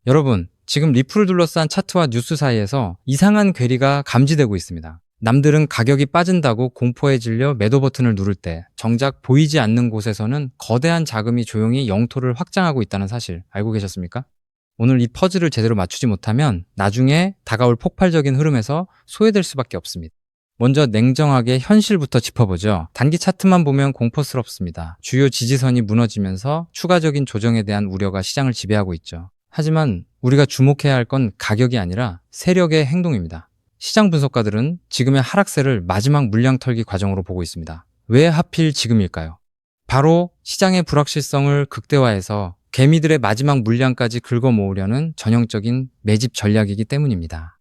여러분, 지금 리플을 둘러싼 차트와 뉴스 사이에서 이상한 괴리가 감지되고 있습니다. 남들은 가격이 빠진다고 공포에 질려 매도 버튼을 누를 때 정작 보이지 않는 곳에서는 거대한 자금이 조용히 영토를 확장하고 있다는 사실 알고 계셨습니까? 오늘 이 퍼즐을 제대로 맞추지 못하면 나중에 다가올 폭발적인 흐름에서 소외될 수밖에 없습니다. 먼저 냉정하게 현실부터 짚어보죠. 단기 차트만 보면 공포스럽습니다. 주요 지지선이 무너지면서 추가적인 조정에 대한 우려가 시장을 지배하고 있죠. 하지만 우리가 주목해야 할 건 가격이 아니라 세력의 행동입니다. 시장 분석가들은 지금의 하락세를 마지막 물량 털기 과정으로 보고 있습니다. 왜 하필 지금일까요? 바로 시장의 불확실성을 극대화해서 개미들의 마지막 물량까지 긁어 모으려는 전형적인 매집 전략이기 때문입니다.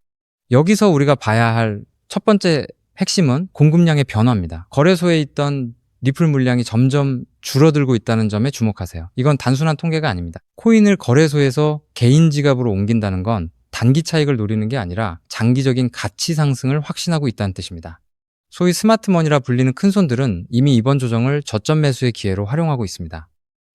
여기서 우리가 봐야 할 첫 번째 핵심은 공급량의 변화입니다. 거래소에 있던 리플 물량이 점점 줄어들고 있다는 점에 주목하세요. 이건 단순한 통계가 아닙니다. 코인을 거래소에서 개인 지갑으로 옮긴다는 건 단기 차익을 노리는 게 아니라 장기적인 가치 상승을 확신하고 있다는 뜻입니다. 소위 스마트머니라 불리는 큰손들은 이미 이번 조정을 저점 매수의 기회로 활용하고 있습니다.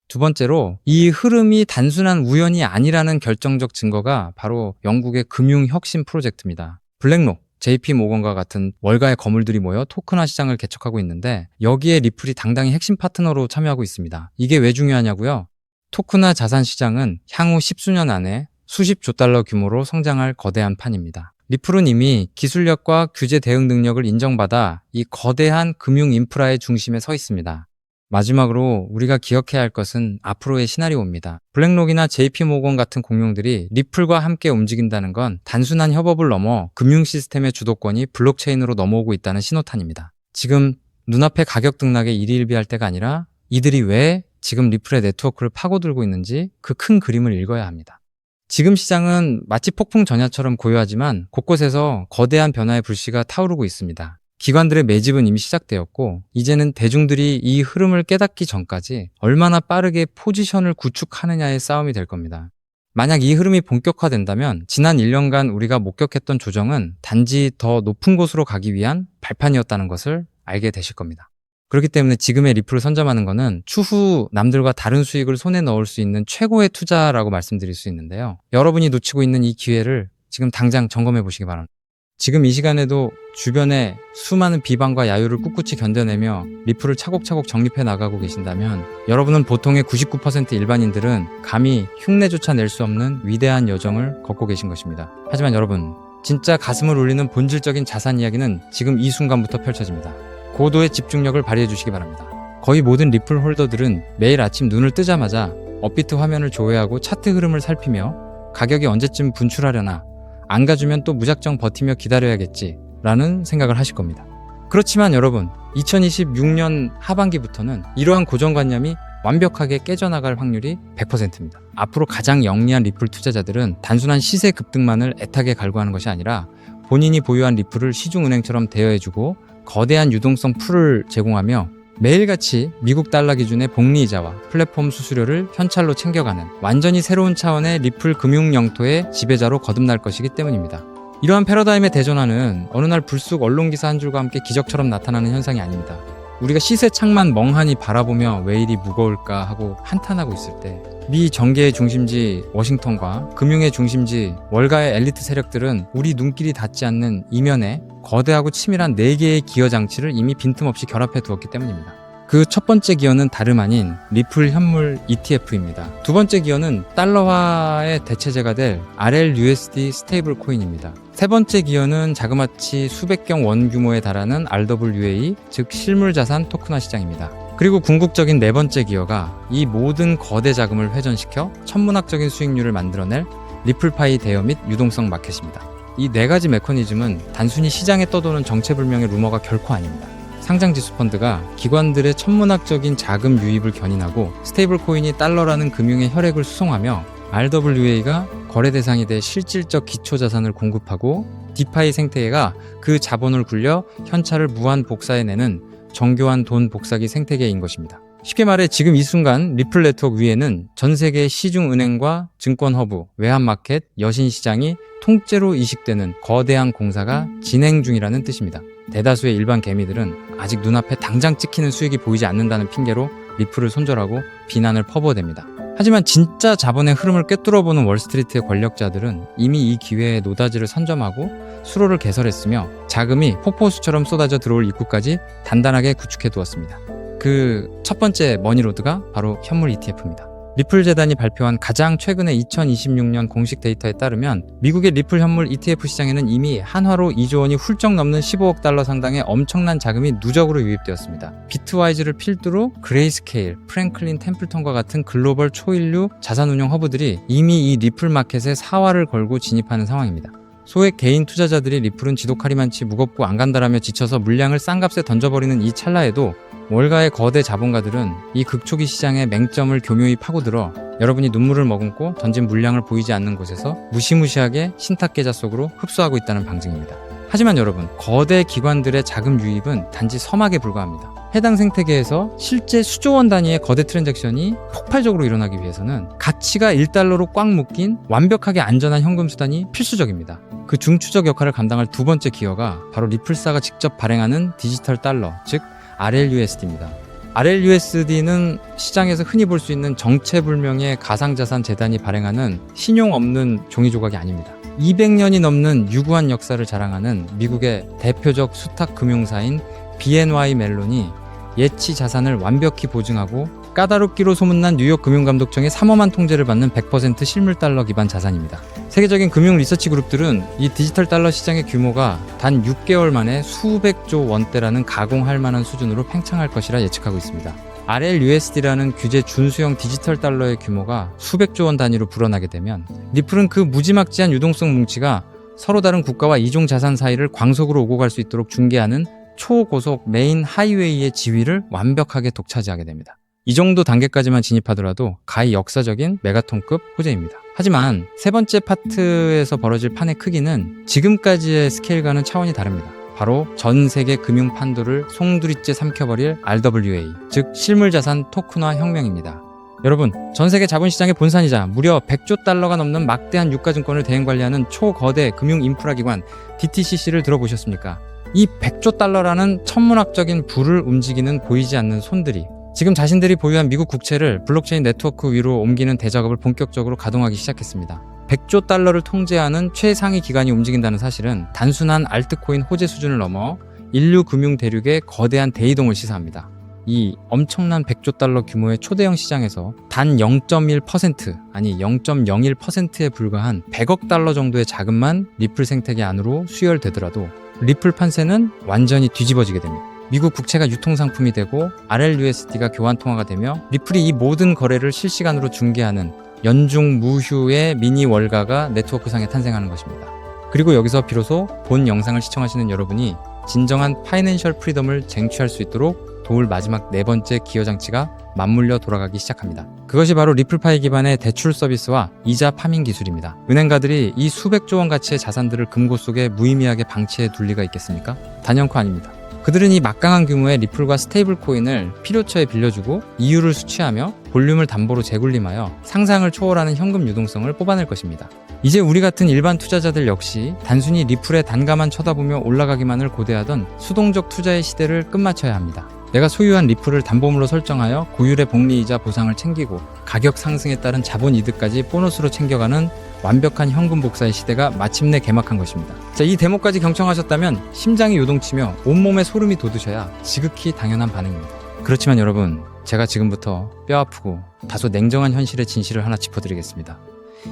두 번째로 이 흐름이 단순한 우연이 아니라는 결정적 증거가 바로 영국의 금융혁신 프로젝트입니다. 블랙록, JP 모건과 같은 월가의 거물들이 모여 토큰화 시장을 개척하고 있는데 여기에 리플이 당당히 핵심 파트너로 참여하고 있습니다. 이게 왜 중요하냐고요? 토큰화 자산 시장은 향후 십수년 안에 수십조 달러 규모로 성장할 거대한 판입니다. 리플은 이미 기술력과 규제 대응 능력을 인정받아 이 거대한 금융 인프라의 중심에 서 있습니다. 마지막으로 우리가 기억해야 할 것은 앞으로의 시나리오입니다. 블랙록이나 JP모건 같은 공룡들이 리플과 함께 움직인다는 건 단순한 협업을 넘어 금융 시스템의 주도권이 블록체인으로 넘어오고 있다는 신호탄입니다. 지금 눈앞의 가격 등락에 일희일비할 때가 아니라 이들이 왜 지금 리플의 네트워크를 파고들고 있는지 그 큰 그림을 읽어야 합니다. 지금 시장은 마치 폭풍 전야처럼 고요하지만 곳곳에서 거대한 변화의 불씨가 타오르고 있습니다. 기관들의 매집은 이미 시작되었고 이제는 대중들이 이 흐름을 깨닫기 전까지 얼마나 빠르게 포지션을 구축하느냐의 싸움이 될 겁니다. 만약 이 흐름이 본격화된다면 지난 1년간 우리가 목격했던 조정은 단지 더 높은 곳으로 가기 위한 발판이었다는 것을 알게 되실 겁니다. 그렇기 때문에 지금의 리플을 선점하는 것은 추후 남들과 다른 수익을 손에 넣을 수 있는 최고의 투자라고 말씀드릴 수 있는데요. 여러분이 놓치고 있는 이 기회를 지금 당장 점검해 보시기 바랍니다. 지금 이 시간에도 주변에 수많은 비방과 야유를 꿋꿋이 견뎌내며 리플을 차곡차곡 정립해 나가고 계신다면 여러분은 보통의 99% 일반인들은 감히 흉내조차 낼 수 없는 위대한 여정을 걷고 계신 것입니다. 하지만 여러분, 진짜 가슴을 울리는 본질적인 자산 이야기는 지금 이 순간부터 펼쳐집니다. 고도의 집중력을 발휘해 주시기 바랍니다. 거의 모든 리플 홀더들은 매일 아침 눈을 뜨자마자 업비트 화면을 조회하고 차트 흐름을 살피며 가격이 언제쯤 분출하려나, 안 가주면 또 무작정 버티며 기다려야겠지 라는 생각을 하실 겁니다. 그렇지만 여러분, 2026년 하반기부터는 이러한 고정관념이 완벽하게 깨져나갈 확률이 100%입니다. 앞으로 가장 영리한 리플 투자자들은 단순한 시세 급등만을 애타게 갈구하는 것이 아니라 본인이 보유한 리플을 시중은행처럼 대여해주고 거대한 유동성 풀을 제공하며 매일같이 미국 달러 기준의 복리이자와 플랫폼 수수료를 현찰로 챙겨가는 완전히 새로운 차원의 리플 금융 영토의 지배자로 거듭날 것이기 때문입니다. 이러한 패러다임의 대전환은 어느 날 불쑥 언론기사 한 줄과 함께 기적처럼 나타나는 현상이 아닙니다. 우리가 시세창만 멍하니 바라보며 왜 이리 무거울까 하고 한탄하고 있을 때 미 정계의 중심지 워싱턴과 금융의 중심지 월가의 엘리트 세력들은 우리 눈길이 닿지 않는 이면에 거대하고 치밀한 4개의 기여 장치를 이미 빈틈없이 결합해 두었기 때문입니다. 그 첫 번째 기여는 다름 아닌 리플 현물 ETF입니다. 두 번째 기여는 달러화의 대체제가 될 RLUSD 스테이블 코인입니다. 세 번째 기여는 자그마치 수백경 원 규모에 달하는 RWA, 즉 실물자산 토큰화 시장입니다. 그리고 궁극적인 네 번째 기여가 이 모든 거대 자금을 회전시켜 천문학적인 수익률을 만들어낼 리플파이 대여 및 유동성 마켓입니다. 이 네 가지 메커니즘은 단순히 시장에 떠도는 정체불명의 루머가 결코 아닙니다. 상장지수 펀드가 기관들의 천문학적인 자금 유입을 견인하고 스테이블 코인이 달러라는 금융의 혈액을 수송하며 RWA가 거래 대상이 돼 실질적 기초자산을 공급하고 디파이 생태계가 그 자본을 굴려 현찰을 무한 복사해내는 정교한 돈 복사기 생태계인 것입니다. 쉽게 말해 지금 이 순간 리플 네트워크 위에는 전 세계 시중은행과 증권허브, 외환마켓, 여신시장이 통째로 이식되는 거대한 공사가 진행 중이라는 뜻입니다. 대다수의 일반 개미들은 아직 눈앞에 당장 찍히는 수익이 보이지 않는다는 핑계로 리플을 손절하고 비난을 퍼부어댑니다. 하지만 진짜 자본의 흐름을 꿰뚫어보는 월스트리트의 권력자들은 이미 이 기회에 노다지를 선점하고 수로를 개설했으며 자금이 폭포수처럼 쏟아져 들어올 입구까지 단단하게 구축해두었습니다. 그 첫 번째 머니로드가 바로 현물 ETF입니다. 리플 재단이 발표한 가장 최근의 2026년 공식 데이터에 따르면 미국의 리플 현물 ETF 시장에는 이미 한화로 2조 원이 훌쩍 넘는 15억 달러 상당의 엄청난 자금이 누적으로 유입되었습니다. 비트와이즈를 필두로 그레이스케일, 프랭클린 템플턴과 같은 글로벌 초일류 자산운용 허브들이 이미 이 리플 마켓에 사활을 걸고 진입하는 상황입니다. 소액 개인 투자자들이 리플은 지독하리만치 무겁고 안 간다라며 지쳐서 물량을 싼 값에 던져버리는 이 찰나에도 월가의 거대 자본가들은 이 극초기 시장의 맹점을 교묘히 파고들어 여러분이 눈물을 머금고 던진 물량을 보이지 않는 곳에서 무시무시하게 신탁계좌 속으로 흡수하고 있다는 방증입니다. 하지만 여러분, 거대 기관들의 자금 유입은 단지 서막에 불과합니다. 해당 생태계에서 실제 수조 원 단위의 거대 트랜잭션이 폭발적으로 일어나기 위해서는 가치가 1달러로 꽉 묶인 완벽하게 안전한 현금 수단이 필수적입니다. 그 중추적 역할을 감당할 두 번째 기여가 바로 리플사가 직접 발행하는 디지털 달러, 즉 RLUSD입니다. RLUSD는 시장에서 흔히 볼 수 있는 정체불명의 가상자산 재단이 발행하는 신용 없는 종이 조각이 아닙니다. 200년이 넘는 유구한 역사를 자랑하는 미국의 대표적 수탁 금융사인 BNY 멜론이 예치 자산을 완벽히 보증하고 까다롭기로 소문난 뉴욕 금융감독청의 삼엄한 통제를 받는 100% 실물 달러 기반 자산입니다. 세계적인 금융 리서치 그룹들은 이 디지털 달러 시장의 규모가 단 6개월 만에 수백조 원대라는 가공할 만한 수준으로 팽창할 것이라 예측하고 있습니다. RLUSD라는 규제 준수형 디지털 달러의 규모가 수백조 원 단위로 불어나게 되면 리플은 그 무지막지한 유동성 뭉치가 서로 다른 국가와 이종 자산 사이를 광속으로 오고 갈 수 있도록 중개하는 초고속 메인 하이웨이의 지위를 완벽하게 독차지하게 됩니다. 이 정도 단계까지만 진입하더라도 가히 역사적인 메가톤급 호재입니다. 하지만 세 번째 파트에서 벌어질 판의 크기는 지금까지의 스케일과는 차원이 다릅니다. 바로 전 세계 금융 판도를 송두리째 삼켜버릴 RWA, 즉 실물자산 토큰화 혁명입니다. 여러분, 전 세계 자본시장의 본산이자 무려 100조 달러가 넘는 막대한 유가증권을 대행-관리하는 초거대 금융 인프라 기관 DTCC를 들어보셨습니까? 이 100조 달러라는 천문학적인 불을 움직이는 보이지 않는 손들이 지금 자신들이 보유한 미국 국채를 블록체인 네트워크 위로 옮기는 대작업을 본격적으로 가동하기 시작했습니다. 100조 달러를 통제하는 최상위 기관이 움직인다는 사실은 단순한 알트코인 호재 수준을 넘어 인류 금융 대륙의 거대한 대이동을 시사합니다. 이 엄청난 100조 달러 규모의 초대형 시장에서 단 0.1% 아니 0.01%에 불과한 100억 달러 정도의 자금만 리플 생태계 안으로 수혈되더라도 리플 판세는 완전히 뒤집어지게 됩니다. 미국 국채가 유통상품이 되고 RLUSD가 교환통화가 되며 리플이 이 모든 거래를 실시간으로 중개하는 연중 무휴의 미니 월가가 네트워크상에 탄생하는 것입니다. 그리고 여기서 비로소 본 영상을 시청하시는 여러분이 진정한 파이낸셜 프리덤을 쟁취할 수 있도록 도울 마지막 네 번째 기여 장치가 맞물려 돌아가기 시작합니다. 그것이 바로 리플파이 기반의 대출 서비스와 이자 파밍 기술입니다. 은행가들이 이 수백조 원 가치의 자산들을 금고 속에 무의미하게 방치해 둘 리가 있겠습니까? 단연코 아닙니다. 그들은 이 막강한 규모의 리플과 스테이블 코인을 필요처에 빌려주고 이유를 수취하며 볼륨을 담보로 재굴림하여 상상을 초월하는 현금 유동성을 뽑아낼 것입니다. 이제 우리 같은 일반 투자자들 역시 단순히 리플의 단가만 쳐다보며 올라가기만을 고대하던 수동적 투자의 시대를 끝마쳐야 합니다. 내가 소유한 리플을 담보물로 설정하여 고율의 복리이자 보상을 챙기고 가격 상승에 따른 자본 이득까지 보너스로 챙겨가는 완벽한 현금 복사의 시대가 마침내 개막한 것입니다. 자, 이 대목까지 경청하셨다면 심장이 요동치며 온몸에 소름이 돋으셔야 지극히 당연한 반응입니다. 그렇지만 여러분, 제가 지금부터 뼈아프고 다소 냉정한 현실의 진실을 하나 짚어드리겠습니다.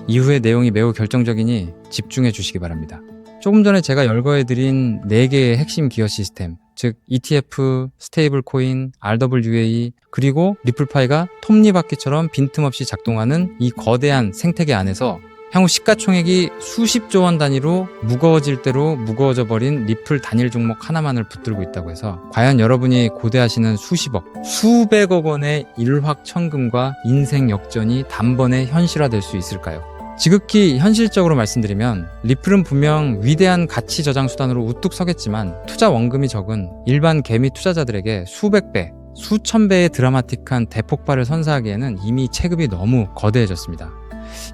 이후의 내용이 매우 결정적이니 집중해 주시기 바랍니다. 조금 전에 제가 열거해드린 4개의 핵심 기여 시스템, 즉 ETF, 스테이블 코인, RWA, 그리고 리플파이가 톱니바퀴처럼 빈틈없이 작동하는 이 거대한 생태계 안에서 향후 시가총액이 수십조 원 단위로 무거워질 대로 무거워져 버린 리플 단일 종목 하나만을 붙들고 있다고 해서 과연 여러분이 고대하시는 수십억, 수백억 원의 일확천금과 인생 역전이 단번에 현실화될 수 있을까요? 지극히 현실적으로 말씀드리면 리플은 분명 위대한 가치 저장 수단으로 우뚝 서겠지만 투자 원금이 적은 일반 개미 투자자들에게 수백 배, 수천 배의 드라마틱한 대폭발을 선사하기에는 이미 체급이 너무 거대해졌습니다.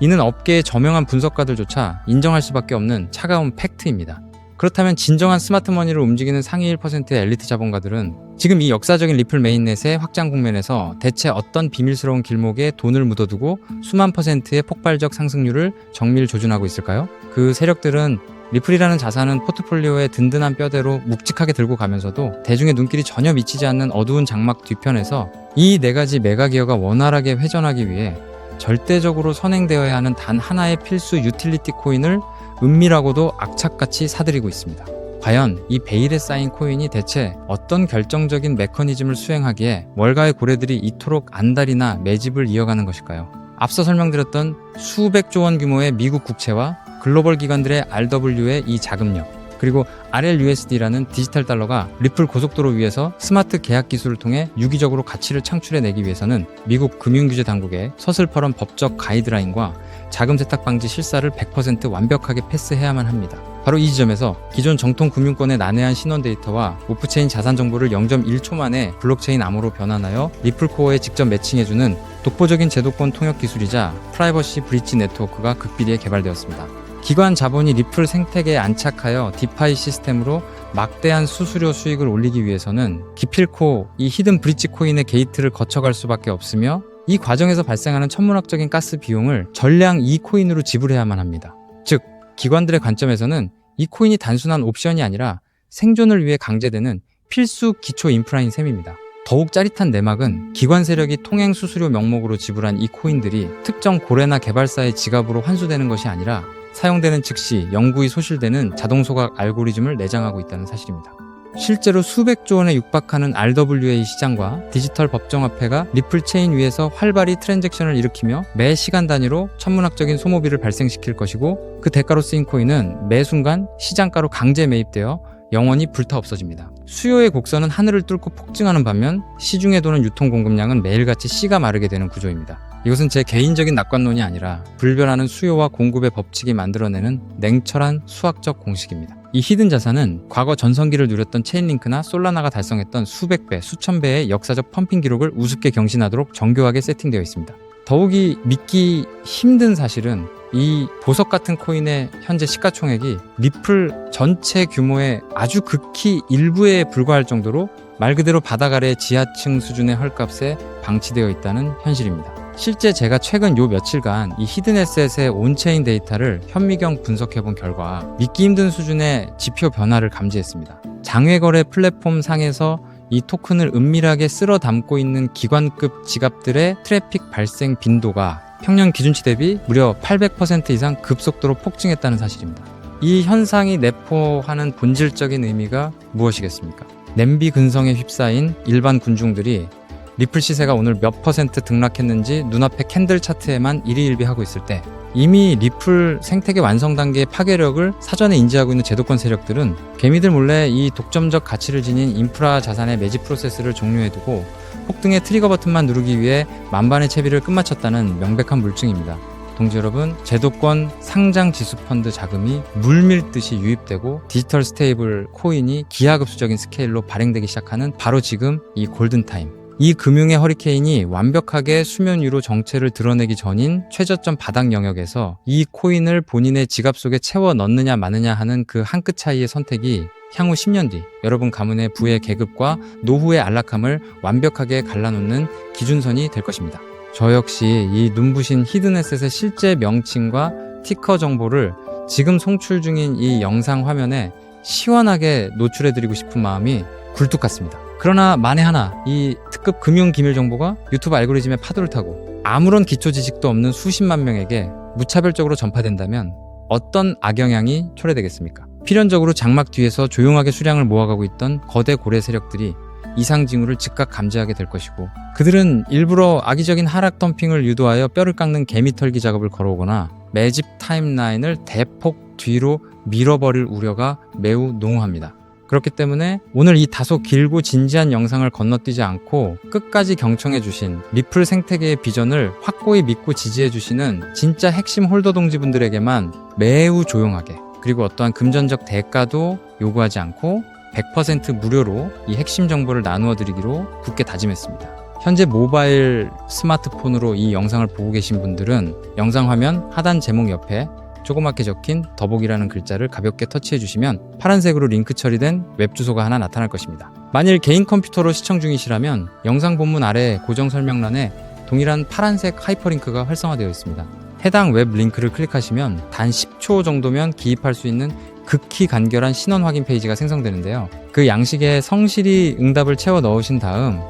이는 업계의 저명한 분석가들조차 인정할 수밖에 없는 차가운 팩트입니다. 그렇다면 진정한 스마트머니를 움직이는 상위 1%의 엘리트 자본가들은 지금 이 역사적인 리플 메인넷의 확장 국면에서 대체 어떤 비밀스러운 길목에 돈을 묻어두고 수만 %의 폭발적 상승률을 정밀 조준하고 있을까요? 그 세력들은 리플이라는 자산은 포트폴리오의 든든한 뼈대로 묵직하게 들고 가면서도 대중의 눈길이 전혀 미치지 않는 어두운 장막 뒤편에서 이 4가지 메가기어가 원활하게 회전하기 위해 절대적으로 선행되어야 하는 단 하나의 필수 유틸리티 코인을 은밀하고도 악착같이 사들이고 있습니다. 과연 이 베일에 쌓인 코인이 대체 어떤 결정적인 메커니즘을 수행하기에 월가의 고래들이 이토록 안달이나 매집을 이어가는 것일까요? 앞서 설명드렸던 수백조 원 규모의 미국 국채와 글로벌 기관들의 RW의 이 자금력, 그리고 RLUSD라는 디지털 달러가 리플 고속도로 위에서 스마트 계약 기술을 통해 유기적으로 가치를 창출해내기 위해서는 미국 금융규제 당국의 서슬퍼런 법적 가이드라인과 자금 세탁 방지 실사를 100% 완벽하게 패스해야만 합니다. 바로 이 지점에서 기존 정통 금융권의 난해한 신원 데이터와 오프체인 자산 정보를 0.1초 만에 블록체인 암호로 변환하여 리플 코어에 직접 매칭해주는 독보적인 제도권 통역 기술이자 프라이버시 브릿지 네트워크가 극비리에 개발되었습니다. 기관 자본이 리플 생태계에 안착하여 디파이 시스템으로 막대한 수수료 수익을 올리기 위해서는 기필코 이 히든 브릿지 코인의 게이트를 거쳐갈 수밖에 없으며 이 과정에서 발생하는 천문학적인 가스 비용을 전량 이 코인으로 지불해야만 합니다. 즉, 기관들의 관점에서는 이 코인이 단순한 옵션이 아니라 생존을 위해 강제되는 필수 기초 인프라인 셈입니다. 더욱 짜릿한 내막은 기관 세력이 통행 수수료 명목으로 지불한 이 코인들이 특정 고래나 개발사의 지갑으로 환수되는 것이 아니라 사용되는 즉시 영구히 소실되는 자동 소각 알고리즘을 내장하고 있다는 사실입니다. 실제로 수백조 원에 육박하는 RWA 시장과 디지털 법정화폐가 리플 체인 위에서 활발히 트랜잭션을 일으키며 매 시간 단위로 천문학적인 소모비를 발생시킬 것이고, 그 대가로 쓰인 코인은 매 순간 시장가로 강제 매입되어 영원히 불타 없어집니다. 수요의 곡선은 하늘을 뚫고 폭증하는 반면 시중에 도는 유통 공급량은 매일같이 씨가 마르게 되는 구조입니다. 이것은 제 개인적인 낙관론이 아니라 불변하는 수요와 공급의 법칙이 만들어내는 냉철한 수학적 공식입니다. 이 히든 자산은 과거 전성기를 누렸던 체인링크나 솔라나가 달성했던 수백 배, 수천 배의 역사적 펌핑 기록을 우습게 경신하도록 정교하게 세팅되어 있습니다. 더욱이 믿기 힘든 사실은 이 보석 같은 코인의 현재 시가총액이 리플 전체 규모의 아주 극히 일부에 불과할 정도로 말 그대로 바닥 아래 지하층 수준의 헐값에 방치되어 있다는 현실입니다. 실제 제가 최근 요 며칠간 이 히든에셋의 온체인 데이터를 현미경 분석해본 결과 믿기 힘든 수준의 지표 변화를 감지했습니다. 장외거래 플랫폼 상에서 이 토큰을 은밀하게 쓸어 담고 있는 기관급 지갑들의 트래픽 발생 빈도가 평년 기준치 대비 무려 800% 이상 급속도로 폭증했다는 사실입니다. 이 현상이 내포하는 본질적인 의미가 무엇이겠습니까? 냄비 근성에 휩싸인 일반 군중들이 리플 시세가 오늘 몇 퍼센트 등락했는지 눈앞에 캔들 차트에만 일희일비하고 있을 때, 이미 리플 생태계 완성 단계의 파괴력을 사전에 인지하고 있는 제도권 세력들은 개미들 몰래 이 독점적 가치를 지닌 인프라 자산의 매집 프로세스를 종료해두고 폭등의 트리거 버튼만 누르기 위해 만반의 채비를 끝마쳤다는 명백한 물증입니다. 동지 여러분, 제도권 상장 지수 펀드 자금이 물밀듯이 유입되고 디지털 스테이블 코인이 기하급수적인 스케일로 발행되기 시작하는 바로 지금 이 골든타임, 이 금융의 허리케인이 완벽하게 수면 위로 정체를 드러내기 전인 최저점 바닥 영역에서 이 코인을 본인의 지갑 속에 채워 넣느냐 마느냐 하는 그 한 끗 차이의 선택이 향후 10년 뒤 여러분 가문의 부의 계급과 노후의 안락함을 완벽하게 갈라놓는 기준선이 될 것입니다. 저 역시 이 눈부신 히든에셋의 실제 명칭과 티커 정보를 지금 송출 중인 이 영상 화면에 시원하게 노출해드리고 싶은 마음이 굴뚝 같습니다. 그러나 만에 하나 이 특급 금융 기밀 정보가 유튜브 알고리즘의 파도를 타고 아무런 기초 지식도 없는 수십만 명에게 무차별적으로 전파된다면 어떤 악영향이 초래되겠습니까? 필연적으로 장막 뒤에서 조용하게 수량을 모아가고 있던 거대 고래 세력들이 이상 징후를 즉각 감지하게 될 것이고, 그들은 일부러 악의적인 하락 덤핑을 유도하여 뼈를 깎는 개미털기 작업을 걸어오거나 매집 타임라인을 대폭 뒤로 밀어버릴 우려가 매우 농후합니다. 그렇기 때문에 오늘 이 다소 길고 진지한 영상을 건너뛰지 않고 끝까지 경청해주신 리플 생태계의 비전을 확고히 믿고 지지해주시는 진짜 핵심 홀더 동지분들에게만 매우 조용하게, 그리고 어떠한 금전적 대가도 요구하지 않고 100% 무료로 이 핵심 정보를 나누어 드리기로 굳게 다짐했습니다. 현재 모바일 스마트폰으로 이 영상을 보고 계신 분들은 영상 화면 하단 제목 옆에 조그맣게 적힌 더보기라는 글자를 가볍게 터치해 주시면 파란색으로 링크 처리된 웹 주소가 하나 나타날 것입니다. 만일 개인 컴퓨터로 시청 중이시라면 영상 본문 아래 고정 설명란에 동일한 파란색 하이퍼링크가 활성화되어 있습니다. 해당 웹 링크를 클릭하시면 단 10초 정도면 기입할 수 있는 극히 간결한 신원 확인 페이지가 생성되는데요. 그 양식에 성실히 응답을 채워 넣으신 다음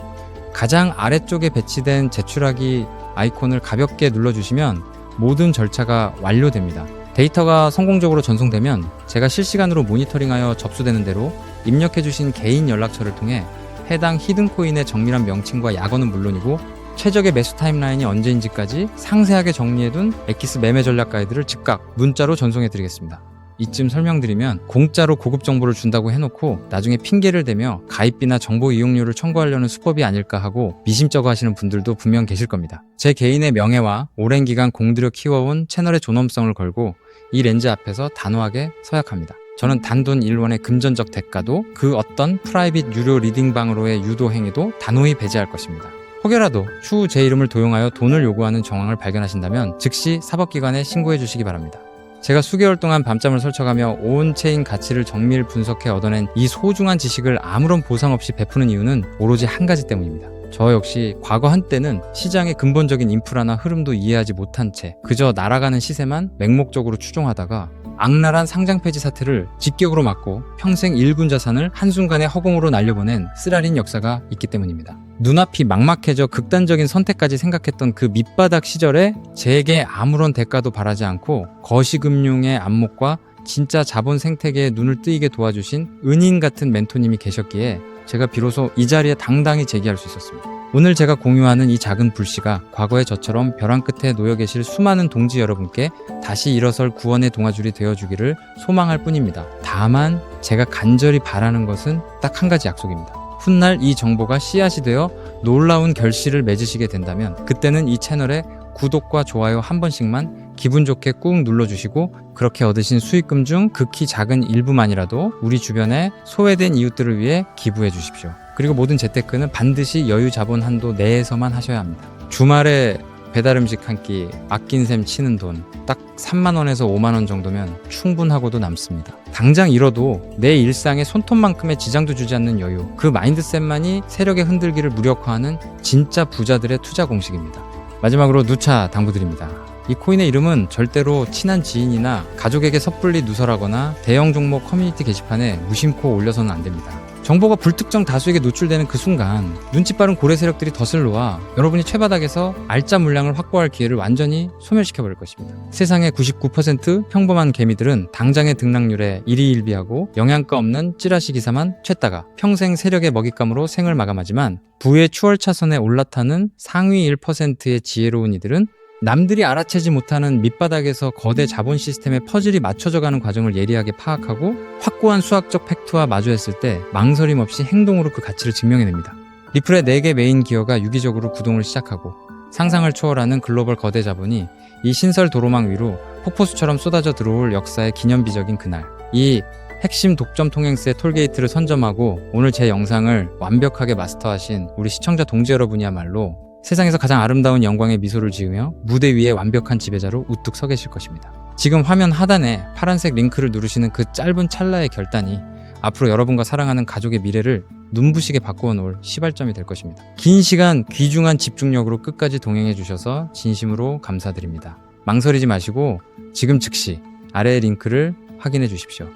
가장 아래쪽에 배치된 제출하기 아이콘을 가볍게 눌러주시면 모든 절차가 완료됩니다. 데이터가 성공적으로 전송되면 제가 실시간으로 모니터링하여 접수되는 대로 입력해주신 개인 연락처를 통해 해당 히든코인의 정밀한 명칭과 약어는 물론이고 최적의 매수 타임라인이 언제인지까지 상세하게 정리해둔 엑기스 매매 전략 가이드를 즉각 문자로 전송해드리겠습니다. 이쯤 설명드리면 공짜로 고급 정보를 준다고 해놓고 나중에 핑계를 대며 가입비나 정보 이용료를 청구하려는 수법이 아닐까 하고 미심쩍어 하시는 분들도 분명 계실 겁니다. 제 개인의 명예와 오랜 기간 공들여 키워온 채널의 존엄성을 걸고 이 렌즈 앞에서 단호하게 서약합니다. 저는 단돈 1원의 금전적 대가도 그 어떤 프라이빗 유료 리딩방으로의 유도 행위도 단호히 배제할 것입니다. 혹여라도 추후 제 이름을 도용하여 돈을 요구하는 정황을 발견하신다면 즉시 사법기관에 신고해 주시기 바랍니다. 제가 수개월 동안 밤잠을 설쳐가며 온체인 가치를 정밀 분석해 얻어낸 이 소중한 지식을 아무런 보상 없이 베푸는 이유는 오로지 한 가지 때문입니다. 저 역시 과거 한때는 시장의 근본적인 인프라나 흐름도 이해하지 못한 채 그저 날아가는 시세만 맹목적으로 추종하다가 악랄한 상장 폐지 사태를 직격으로 막고 평생 일군 자산을 한순간에 허공으로 날려보낸 쓰라린 역사가 있기 때문입니다. 눈앞이 막막해져 극단적인 선택까지 생각했던 그 밑바닥 시절에 제게 아무런 대가도 바라지 않고 거시금융의 안목과 진짜 자본 생태계에 눈을 뜨이게 도와주신 은인 같은 멘토님이 계셨기에 제가 비로소 이 자리에 당당히 제기할 수 있었습니다. 오늘 제가 공유하는 이 작은 불씨가 과거의 저처럼 벼랑 끝에 놓여 계실 수많은 동지 여러분께 다시 일어설 구원의 동아줄이 되어주기를 소망할 뿐입니다. 다만 제가 간절히 바라는 것은 딱 한 가지 약속입니다. 훗날 이 정보가 씨앗이 되어 놀라운 결실을 맺으시게 된다면 그때는 이 채널에 구독과 좋아요 한 번씩만 기분 좋게 꾹 눌러주시고 그렇게 얻으신 수익금 중 극히 작은 일부만이라도 우리 주변에 소외된 이웃들을 위해 기부해 주십시오. 그리고 모든 재테크는 반드시 여유 자본 한도 내에서만 하셔야 합니다. 주말에 배달 음식 한 끼 아낀 셈 치는 돈 딱 3만원에서 5만원 정도면 충분하고도 남습니다. 당장 잃어도 내 일상에 손톱만큼의 지장도 주지 않는 여유, 그 마인드셋만이 세력의 흔들기를 무력화하는 진짜 부자들의 투자 공식입니다. 마지막으로 누차 당부드립니다. 이 코인의 이름은 절대로 친한 지인이나 가족에게 섣불리 누설하거나 대형 종목 커뮤니티 게시판에 무심코 올려서는 안 됩니다. 정보가 불특정 다수에게 노출되는 그 순간 눈치 빠른 고래 세력들이 덫을 놓아 여러분이 최바닥에서 알짜 물량을 확보할 기회를 완전히 소멸시켜버릴 것입니다. 세상의 99% 평범한 개미들은 당장의 등락률에 일희일비하고 영양가 없는 찌라시 기사만 쬐다가 평생 세력의 먹잇감으로 생을 마감하지만 부의 추월차선에 올라타는 상위 1%의 지혜로운 이들은 남들이 알아채지 못하는 밑바닥에서 거대 자본 시스템의 퍼즐이 맞춰져가는 과정을 예리하게 파악하고 확고한 수학적 팩트와 마주했을 때 망설임 없이 행동으로 그 가치를 증명해냅니다. 리플의 4개 메인 기어가 유기적으로 구동을 시작하고 상상을 초월하는 글로벌 거대 자본이 이 신설 도로망 위로 폭포수처럼 쏟아져 들어올 역사의 기념비적인 그날, 이 핵심 독점 통행세의 톨게이트를 선점하고 오늘 제 영상을 완벽하게 마스터하신 우리 시청자 동지 여러분이야말로 세상에서 가장 아름다운 영광의 미소를 지으며 무대 위에 완벽한 지배자로 우뚝 서 계실 것입니다. 지금 화면 하단에 파란색 링크를 누르시는 그 짧은 찰나의 결단이 앞으로 여러분과 사랑하는 가족의 미래를 눈부시게 바꾸어 놓을 시발점이 될 것입니다. 긴 시간 귀중한 집중력으로 끝까지 동행해 주셔서 진심으로 감사드립니다. 망설이지 마시고 지금 즉시 아래의 링크를 확인해 주십시오.